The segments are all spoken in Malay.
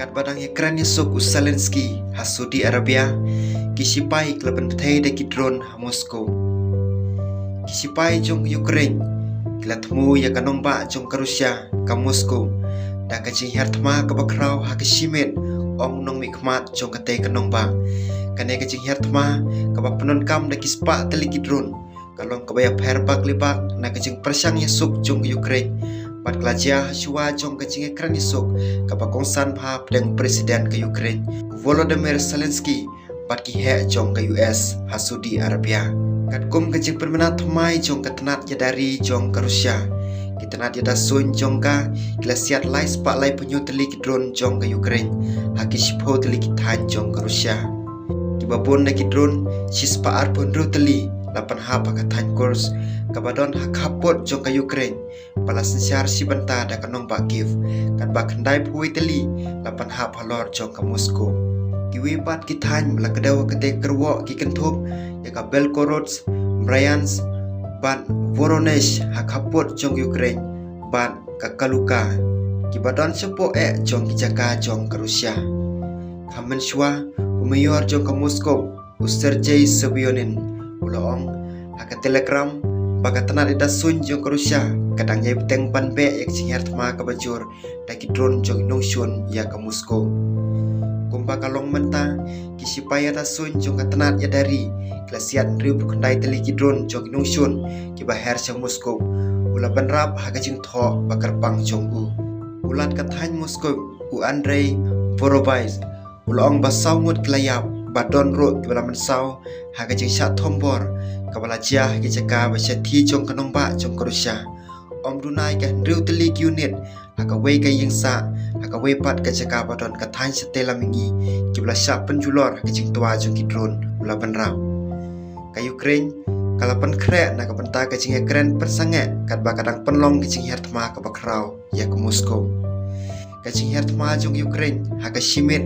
Kat badang Ukraine sok Zelensky ha Saudi Arabia kisipai klaban petai de kidron ha Moscow. Kisipai jong Ukraine kilatmu ya kanong ba jong ka Russia ka Moscow da ka jing hertma ka bakraw ha kisimen ong nong mikmat jong ka te kanong ba kane ka jing hertma ka bapenon kam da kispa tali kidron kalong ka baya pherbak libak na ka jing persang ya sok jong Ukraine pat klajia shua jong ka jing Ukraine sok ka bakongsan pha pedang presiden ka Ukraine Volodymyr Zelensky pat ki he jong ka US ha Saudi Arabia kat kum ka jing permena thmai jong ka tenat ya dari jong ka Rusia tenat ya da sun jong ka glasiat lai spa lai penyu teli ki drone jong ka Ukraine ha ki shipho teli ki than jong ka Rusia ki babon na ki drone shispa ar pun ru teli lapan ha pa ka than course kabadon ha khapot jong ka Ukraine pala sensyar si benta da kanong ba Kiev kan ba khandai phui teli lapan ha phalor jong ka Moscow ki wi pat ki than mla kadaw ka te kerwo ki kenthop ya ka Belgorod Bryansk ban Voronezh ha khapot jong Ukraine ban ka Kaluka ki badon sepo jong ki jaka jong ka Rusia khamen shwa umayor jong ka Moscow Sergei Sobyanin ulong ha ka Telegram baka tanat ida sun jong ka Rusia kadang nyai beteng ban be yak singar thma ka bajur da ki drone jong nong shun ya ka Moscow kumba kalong menta kisipaya da sun jong ka tanat ya dari klasiat riu kundai teli ki drone jong nong shun ki bahar sa Moscow ula banrap ha ka jing tho bakar pang jong u ulat ka than Moscow u Andrei Vorobyz ulong basaw ngut klayap badon ro ki bala mensau ha ka jing sha thombor ka bala chia ki jaka ba sha thi jong kanong ba jong ka Rusia om dunai ka riu teli ki unit ha ka wei ka ying sa ha ka wei pat ka jaka badon ka than setela mingi ki bala sha penjulor ka jing twa jong ki drone ula banrap ka Ukraine kalapan kre na ka benta ka jing Ukraine persange kat ba kadang penlong ki jing hertma ka bakraw ya ka Moscow ka jing hertma jong Ukraine ha ka shimit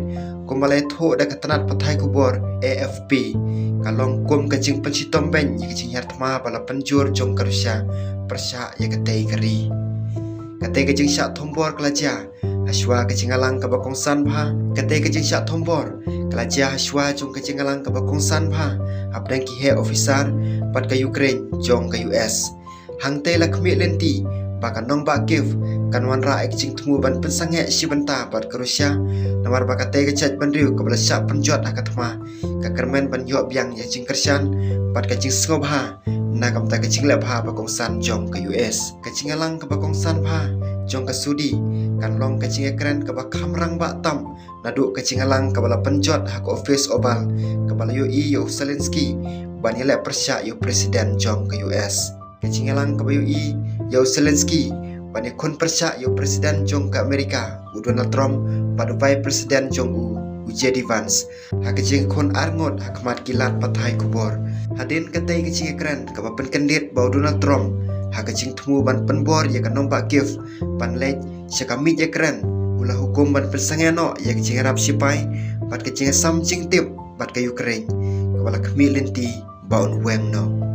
kumbalai tho da ka tanat pathai kubor AFP kalong kum ka jing pensitom ben ya ka jing hertma bala penjur jong ka Rusia persha ya ka tei kari ka tei ka jing sha thombor klaja haswa ka jing alang ka bakongsan pha ka tei ka jing sha thombor klaja haswa jong ka jing alang ka bakongsan pha apdang ki he officer pat ka Ukraine jong ka US hang te la khmi lenti baka nong ba Kiev kanwan ra ek jing thmu ban pensange si benta pat ka Rusia namar baka te ka chat ban riu ka bala sha penjot akathma ka kermen ban yo byang ya jing kersan pat ka jing sngop ha na kam ta ka jing la pha bakongsan jong ka US ka jing alang ka bakongsan pha jong ka Saudi kan long ka jing Ukraine ka ba khamrang ba tam nadu ka jing alang ka bala penjot ha ka office obal ka bala yo Zelensky ban yele persya yo presiden jong ka US ka jing alang ka ba yo Zelensky ban kon persya yo presiden jong ka Amerika Donald Trump padu vai presiden jong JD Vance ha ka jing kon arngot ha kmat kilat pathai kubor hadin ka tei ka jing Ukraine ka ba pen kandidat ba Donald Trump ha ka jing thmu ban penbor ya ka nomba Kiev ban lej syakami Ukraine ula hukum ban persangeno ya ka jing rap sipai pat ka jing sam jing tip pat ka Ukraine ka bala khmi lenti ba on weng no